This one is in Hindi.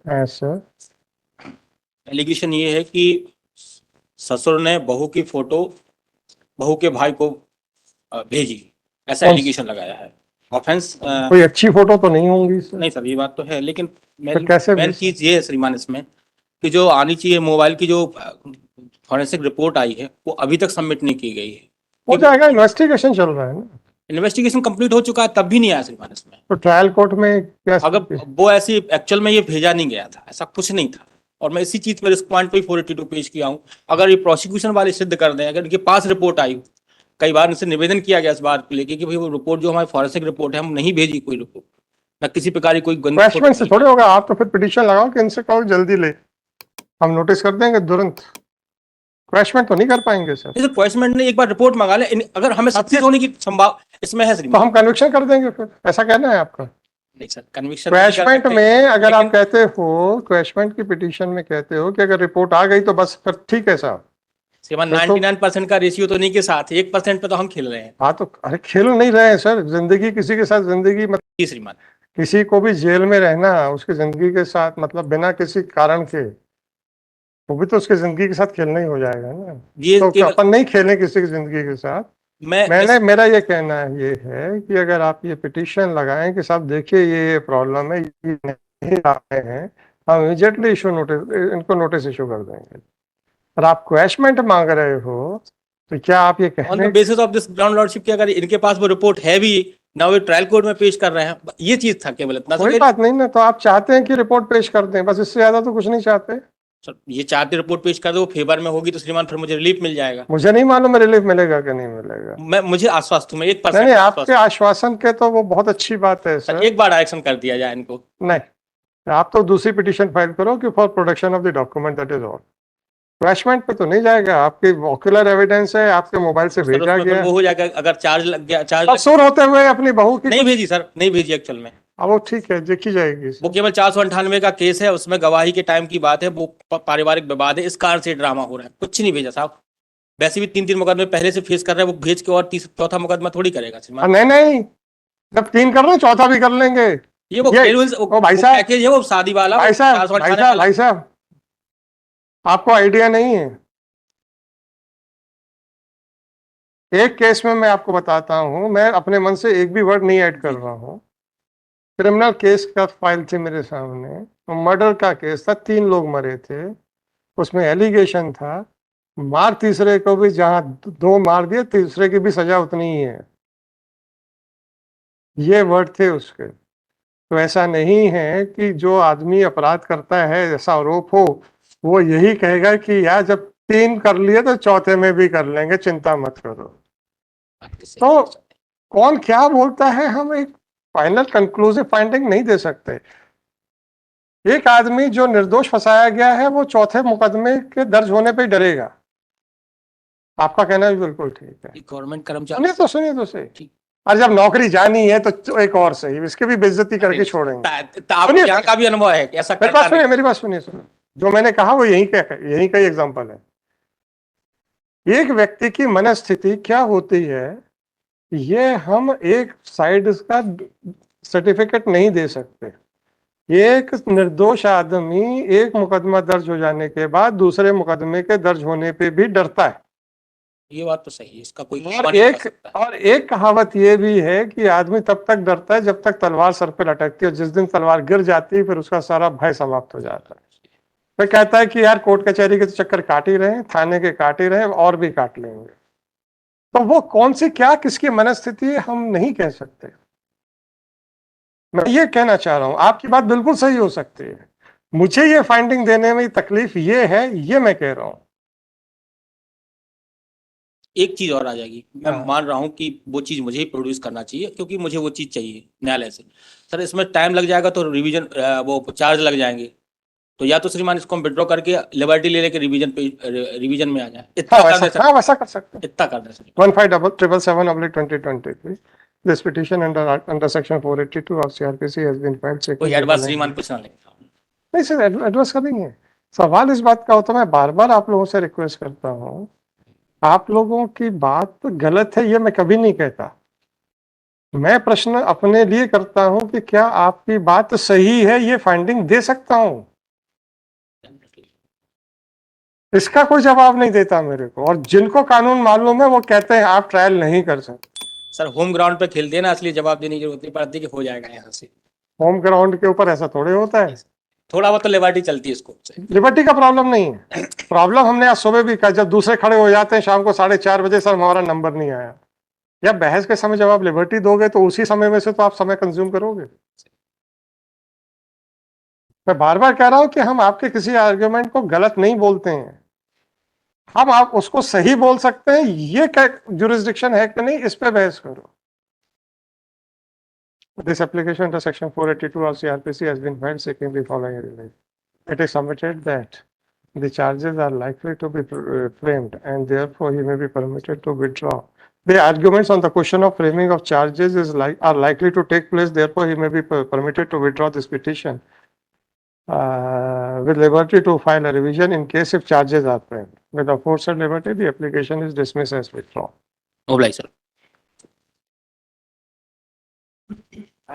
ऐसा एलिगेशन ये है कि ससुर ने बहू की फोटो बहू के भाई को भेजी, ऐसा कौन एलिगेशन लगाया है। ऑफेंस कोई अच्छी फोटो तो नहीं होंगी सर? नहीं सर, ये बात तो है, लेकिन तो मेन कैसे मेन भेज सकते? चीज ये है श्रीमान इसमें कि जो आनी चाहिए मोबाइल की जो फॉरेंसिक रिपोर्ट आई है वो अभी तक सबमिट नहीं की गई है। हो जाएगा, इन्वेस्टिगेशन चल रहा है ना। इन्वेस्टिगेशन कंप्लीट हो चुका है तब भी नहीं आया श्रीमान इसमें। तो ट्रायल कोर्ट में क्या अगर वो ऐसी एक्चुअल में ये भेजा नहीं गया था, ऐसा कुछ नहीं था। और मैं इसी चीज पर इस पॉइंट पे 482 पेश किया हूँ। अगर ये प्रोसिक्यूशन वाले सिद्ध कर दें, अगर इनके पास रिपोर्ट आई, कई बार इनसे निवेदन किया गया इस बात को लेकर कि भाई वो रिपोर्ट जो हमारी फॉरेंसिक रिपोर्ट है हम नहीं भेजी कोई रिपोर्ट, ना किसी प्रकार की कोई गंदी फोटो क्रैशमेंट से थोड़े होगा। आप तो फिर पिटीशन लगाओ कि इनसे कहो जल्दी ले, हम नोटिस कर देंगे तुरंत। क्रैशमेंट तो नहीं कर पाएंगे सर। नहीं सर, पॉइंटमेंट ने एक बार रिपोर्ट मंगा ले, अगर हमें सक्सेस होने की संभावना इसमें है तो श्रीमान। हम कन्विक्शन कर देंगे फिर, ऐसा कहना है आपका? नहीं सर, कन्विक्शन नहीं कर क्रैशमेंट सकते, में अगर आप लेकिन कहते हो, क्रैशमेंट की पिटीशन में कहते हो कि अगर रिपोर्ट आ गई तो बस फिर ठीक है साहब। श्रीमान फिर तो 99% का रेशियो तो नहीं के साथ 1% पे तो हम खेल रहे हैं। हाँ, तो अरे खेल नहीं रहे हैं सर, जिंदगी किसी के साथ जिंदगी मतलब जी श्रीमान। किसी को भी जेल में रहना उसकी जिंदगी के साथ मतलब बिना किसी कारण के, वो भी तो उसकी जिंदगी के साथ खेलना ही हो जाएगा ना। ये तो केवल अपन नहीं खेलें किसी की जिंदगी के साथ। मैं मैंने इस मेरा ये कहना ये है कि अगर आप ये पिटीशन लगाएं कि साहब देखिए ये प्रॉब्लम है, ये नहीं आ रहे हैं, हम इमीडिएटली इशू नोटिस, इनको नोटिस इशू कर देंगे। और आप क्वैशमेंट मांग रहे हो, तो क्या आप ये ऑन द कहने? Basis of this ground lordship की अगर इनके पास वो रिपोर्ट है भी ना, वो ट्रायल कोर्ट में पेश कर रहे हैं, ये चीज था केवल इतना कोई सर। बात नहीं ना, तो आप चाहते हैं कि रिपोर्ट पेश कर दें, बस इससे ज्यादा तो कुछ नहीं चाहते। सर ये चाहते रिपोर्ट पेश कर दो, फेवर में होगी तो श्रीमान फिर मुझे रिलीफ मिल जाएगा। मुझे नहीं मालूम रिलीफ मिलेगा कि नहीं मिलेगा। मुझे आश्वस्त हूँ, मैं एक नहीं नहीं, परसेंट आपके आश्वस्त हूँ। आश्वासन के तो वो बहुत अच्छी बात है सर सर। एक बार डायरेक्शन कर दिया जाए इनको। नहीं, आप तो दूसरी पिटीशन फाइल करो कि for production of the document, that is all. क्रैशमेंट पे तो नहीं जाएगा, आपके ऑक्यूलर एविडेंस है, आपके मोबाइल से सर भेजा उसमें फिर गया। वो हो जाएगा, अगर चार्ज लग गया, चार्ज अब सुर होते हुए अपनी बहू की नहीं कुछ, भेजी सर, नहीं भेजी एक्चुअल में। अब वो ठीक है, देखी जाएगी वो सर। केवल 498 का केस है, उसमें गवाही के टाइम की बात है, वो पारिवारिक विवाद है, इस कारण से ड्रामा हो रहा है, कुछ नहीं भेजा साहब। वैसे भी 3-3 मुकदमे पहले से फेस कर रहे हैं, वो भेज के और चौथा मुकदमा थोड़ी करेगा श्रीमान। नहीं नहीं, जब 3 कर रहे हैं चौथा भी कर लेंगे। ये वो ये एनुअल ओ भाई वो साहब, पैकेज है, वो शादी वाला, वो भाई साहब, 498 वाला। भाई साहब, आपको आइडिया नहीं है। एक केस में मैं आपको बताता हूं, मैं अपने मन से एक भी वर्ड नहीं ऐड कर जी रहा हूं। क्रिमिनल केस का फाइल थी मेरे सामने, मर्डर का केस था, 3 लोग मरे थे। उसमें एलिगेशन था, मार तीसरे को भी, जहां 2 मार दिए, तीसरे की भी सजा उतनी ही है। ये वर्ड थे उसके। तो ऐसा नहीं है कि जो आदमी अपराध करता है, ऐसा आरोप हो, वो यही कहेगा कि यार जब 3 कर लिए तो चौथे में भी कर लेंगे, चिंता मत करो। तो कौन क्या बोलता है, हम एक फाइनल कंक्लूसिव फाइंडिंग नहीं दे सकते। एक आदमी जो निर्दोष फंसाया गया है वो चौथे मुकदमे के दर्ज होने पे ही डरेगा। आपका कहना भी बिल्कुल ठीक है। गवर्नमेंट कर्मचारी सुनिए तो सही। ठीक। और जब नौकरी जानी है तो एक और सही, इसकी भी बेइज्जती करके छोड़ेंगे। आपको यहाँ का भी अनुभव है कि ऐसा करता नहीं। मेरी बात सुनिए। जो मैंने कहा वो यही का एग्जांपल है। एक व्यक्ति की मनस्थिति क्या होती है, ये हम एक साइड का सर्टिफिकेट नहीं दे सकते। एक निर्दोष आदमी एक मुकदमा दर्ज हो जाने के बाद दूसरे मुकदमे के दर्ज होने पे भी डरता है। ये बात तो सही है, इसका कोई और एक कहावत ये भी है कि आदमी तब तक डरता है जब तक तलवार सर पे लटकती है, और जिस दिन तलवार गिर जाती है फिर उसका सारा भय समाप्त हो जाता है। फिर कहता है कि यार कोर्ट कचहरी के तो चक्कर काट ही रहे हैं, थाने के काट ही रहे हैं, और भी काट लेंगे। तो वो कौन सी क्या किसकी मनस्थिति है हम नहीं कह सकते। मैं ये कहना चाह रहा हूं, आपकी बात बिल्कुल सही हो सकती है, मुझे ये फाइंडिंग देने में तकलीफ ये है, ये मैं कह रहा हूं। एक चीज और आ जाएगी, मैं मान रहा हूं कि वो चीज मुझे ही प्रोड्यूस करना चाहिए क्योंकि मुझे वो चीज चाहिए न्यायालय से। सर इसमें टाइम लग जाएगा तो रिवीजन वो चार्ज लग जाएंगे, तो या तो श्रीमान इसको हम विड्रॉ करके लिबर्टी ले लेके रिवीजन में आ जाए, इतना कर दे सर, वैसा कर सकते हैं। इतना कर दे sir. 1577/2020 this petition under section 482 of CRPC has been filed seeking कोई एडवांस श्रीमान कुछ ना ले। नहीं सर, एडवांस करेंगे। सवाल इस बात का होता है, मैं बार बार आप लोगों से रिक्वेस्ट करता हूं, आप लोगों की बात गलत है ये मैं कभी नहीं कहता। मैं प्रश्न अपने लिए करता हूं कि क्या आपकी बात सही है, ये फाइंडिंग दे सकता हूं। इसका कोई जवाब नहीं देता मेरे को, और जिनको कानून मालूम है वो कहते हैं आप ट्रायल नहीं कर सकते। सर होम ग्राउंड पे खेलते हैं ना, इसलिए जवाब देने की जरूरत नहीं पड़ती कि हो जाएगा यहाँ से। होम ग्राउंड के ऊपर ऐसा थोड़े होता है। थोड़ा बहुत तो लिबर्टी चलती है स्कोप से। लिबर्टी का प्रॉब्लम नहीं है, प्रॉब्लम हमने आज सुबह भी कहा, जब दूसरे खड़े हो जाते हैं शाम को 4:30 बजे, सर हमारा नंबर नहीं आया। या बहस के समय जब आप लिबर्टी दोगे तो उसी समय में से तो आप समय कंज्यूम करोगे। मैं बार बार कह रहा हूं कि हम आपके किसी आर्ग्यूमेंट को गलत नहीं बोलते हैं, हम आप उसको सही बोल सकते हैं। ये जुरिस्डिक्शन है कि नहीं, इस पे बहस करो। This application under section 482 of CRPC has been filed seeking the following relief. It is submitted that the charges are likely to be framed and therefore he may be permitted to withdraw. The arguments on the question of framing of charges are likely to take place, therefore he may be permitted to withdraw this petition with liberty to file a revision in case if charges are framed. With aforesaid liberty, the application is dismissed as withdrawn. Oblige sir.